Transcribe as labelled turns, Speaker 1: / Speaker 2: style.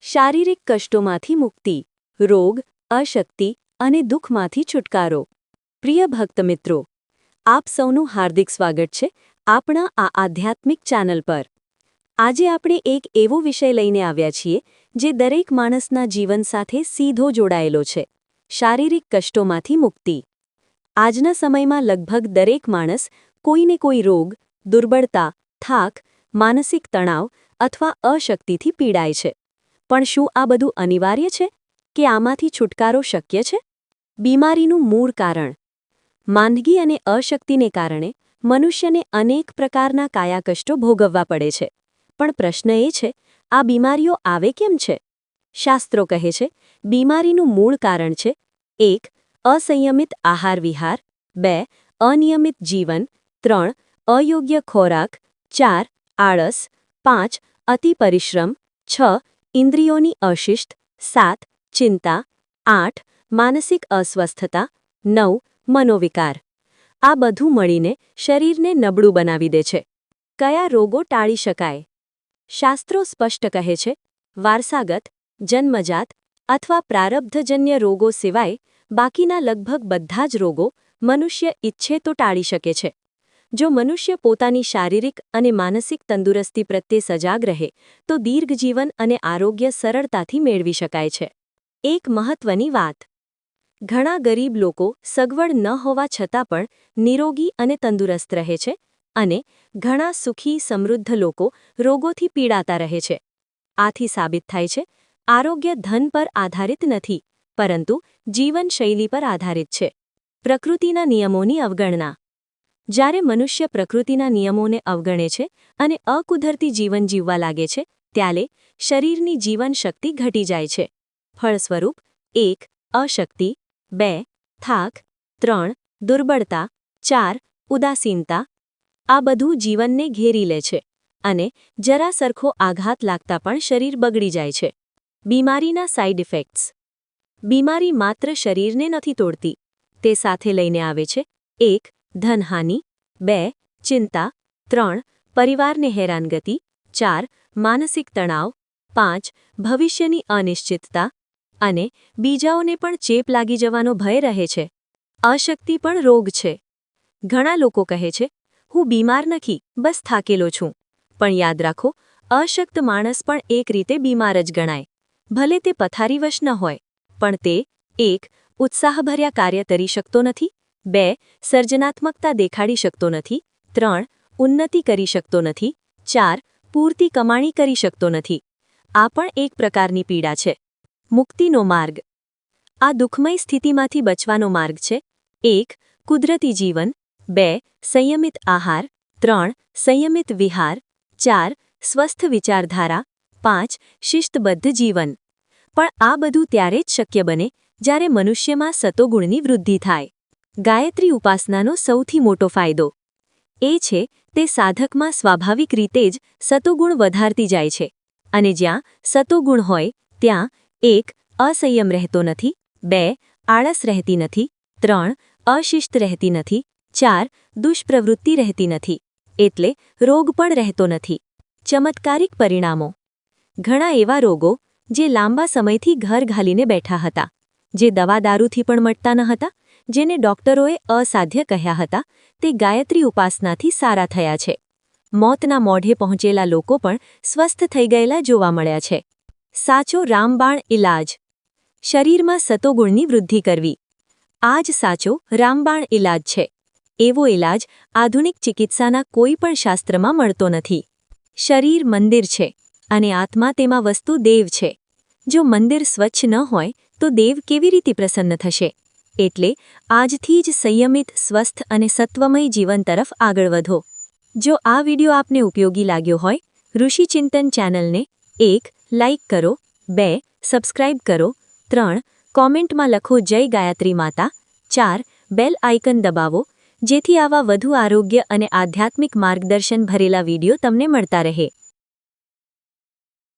Speaker 1: શારીરિક કષ્ટોમાંથી મુક્તિ, રોગ, અશક્તિ અને દુઃખમાંથી છુટકારો. પ્રિય ભક્ત મિત્રો, આપ સૌનું હાર્દિક સ્વાગત છે આપણા આ આધ્યાત્મિક ચેનલ પર. આજે આપણે એક એવો વિષય લઈને આવ્યા છીએ જે દરેક માણસના જીવન સાથે સીધો જોડાયેલો છે: શારીરિક કષ્ટોમાંથી મુક્તિ. આજના સમયમાં લગભગ દરેક માણસ કોઈને કોઈ રોગ, દુર્બળતા, થાક, માનસિક તણાવ અથવા અશક્તિથી પીડાય છે. પણ શું આ બધું અનિવાર્ય છે કે આમાંથી છુટકારો શક્ય છે? બીમારીનું મૂળ કારણ. માંદગી અને અશક્તિને કારણે મનુષ્યને અનેક પ્રકારના કાયાકષ્ટો ભોગવવા પડે છે. પણ પ્રશ્ન એ છે, આ બીમારીઓ આવે કેમ છે? શાસ્ત્રો કહે છે, બીમારીનું મૂળ કારણ છે: 1. અસંયમિત આહાર વિહાર, 2. અનિયમિત જીવન, 3. અયોગ્ય ખોરાક, 4. આળસ, 5. અતિ પરિશ્રમ, 6. ઇન્દ્રિયોની અશિષ્ટ, 7. ચિંતા, 8. માનસિક અસ્વસ્થતા, 9. મનોવિકાર. આ બધું મળીને શરીરને નબળું બનાવી દે છે. કયા રોગો ટાળી શકાય? શાસ્ત્રો સ્પષ્ટ કહે છે, વારસાગત, જન્મજાત અથવા પ્રારબ્ધજન્ય રોગો સિવાય બાકીના લગભગ બધા જ રોગો મનુષ્ય ઈચ્છે તો ટાળી શકે છે. જો મનુષ્ય પોતાની શારીરિક અને માનસિક તંદુરસ્તી પ્રત્યે સજાગ રહે તો દીર્ઘજીવન અને આરોગ્ય સરળતાથી મેળવી શકાય છે. એક મહત્વની વાત: ઘણા ગરીબ લોકો સગવડ ન હોવા છતાં પણ નિરોગી અને તંદુરસ્ત રહે છે, અને ઘણા સુખી, સમૃદ્ધ લોકો રોગોથી પીડાતા રહે છે. આથી સાબિત થાય છે, આરોગ્ય ધન પર આધારિત નથી, પરંતુ જીવનશૈલી પર આધારિત છે. પ્રકૃતિના નિયમોની અવગણના. જ્યારે મનુષ્ય પ્રકૃતિના નિયમોને અવગણે છે અને અકુદરતી જીવન જીવવા લાગે છે, ત્યારે શરીરની જીવનશક્તિ ઘટી જાય છે. ફળસ્વરૂપ: 1. અશક્તિ, 2. થાક, 3. દુર્બળતા, 4. ઉદાસીનતા. આ બધું જીવનને ઘેરી લે છે, અને જરા સરખો આઘાત લાગતા પણ શરીર બગડી જાય છે. બીમારીના સાઇડ ઇફેક્ટ્સ. બીમારી માત્ર શરીરને નથી તોડતી, તે સાથે લઈને આવે છે: 1. ધનહાનિ, 2. ચિંતા, 3. પરિવારને હેરાનગતિ, 4. માનસિક તણાવ, 5. ભવિષ્યની અનિશ્ચિતતા, અને બીજાઓને પણ ચેપ લાગી જવાનો ભય રહે છે. અશક્તિ પણ રોગ છે. ઘણા લોકો કહે છે, હું બીમાર નથી, બસ થાકેલો છું. પણ યાદ રાખો, અશક્ત માણસ પણ એક રીતે બીમાર જ ગણાય. ભલે તે પથારીવશ ન હોય, પણ તે 1. ઉત્સાહભર્યા કાર્ય કરી શકતો નથી, 2. સર્જનાત્મકતા દેખાડી શકતો નથી, 3. ઉન્નતિ કરી શકતો નથી, 4. પૂરતી કમાણી કરી શકતો નથી. આ પણ એક પ્રકારની પીડા છે. મુક્તિનો માર્ગ. આ દુઃખમય સ્થિતિમાંથી બચવાનો માર્ગ છે: 1. કુદરતી જીવન, 2. સંયમિત આહાર, 3. સંયમિત વિહાર, 4. સ્વસ્થ વિચારધારા, 5. શિસ્તબદ્ધ જીવન. પણ આ બધું ત્યારે જ શક્ય બને જ્યારે મનુષ્યમાં સતોગુણની વૃદ્ધિ થાય. ગાયત્રી ઉપાસનાનો સૌથી મોટો ફાયદો એ છે, તે સાધકમાં સ્વાભાવિક રીતે જ સતોગુણ વધારતી જાય છે. અને જ્યાં સતોગુણ હોય ત્યાં 1. અસંયમ રહેતો નથી, 2. આળસ રહેતી નથી, 3. અશિસ્ત રહેતી નથી, 4. દુષ્પ્રવૃત્તિ રહેતી નથી, એટલે રોગ પણ રહેતો નથી. ચમત્કારિક પરિણામો. ઘણા એવા રોગો જે લાંબા સમયથી ઘર ઘાલીને બેઠા હતા, જે દવા દારૂથી પણ મટતા ન હતા, જેને ડોક્ટરોએ અસાધ્ય કહ્યા હતા, તે ગાયત્રી ઉપાસનાથી સારા થયા છે. મોતના મોઢે પહોંચેલા લોકો પણ સ્વસ્થ થઈ ગયેલા જોવા મળ્યા છે. સાચો રામબાણ ઇલાજ. શરીરમાં સતોગુણની વૃદ્ધિ કરવી. આ જ સાચો રામબાણ ઇલાજ છે. એવો ઇલાજ આધુનિક ચિકિત્સાના કોઈ પણ શાસ્ત્રમાં મળતો નથી. શરીર મંદિર છે, અને આત્મા તેમાં વસ્તુ દેવ છે. જો મંદિર સ્વચ્છ ન હોય તો દેવ કેવી રીતે પ્રસન્ન થશે? એટલે આજથી જ સંયમિત, સ્વસ્થ અને સત્વમય જીવન તરફ આગળ વધો. જો આ વિડિયો આપને ઉપયોગી લાગ્યો હોય, ઋષિચિંતન ચેનલને 1. લાઇક કરો, 2. સબસ્ક્રાઇબ કરો, 3. કોમેન્ટમાં લખો જય ગાયત્રી માતા, 4. બેલ આઇકન દબાવો, જેથી આવા વધુ આરોગ્ય અને આધ્યાત્મિક માર્ગદર્શન ભરેલા વિડિયો તમને મળતા રહે.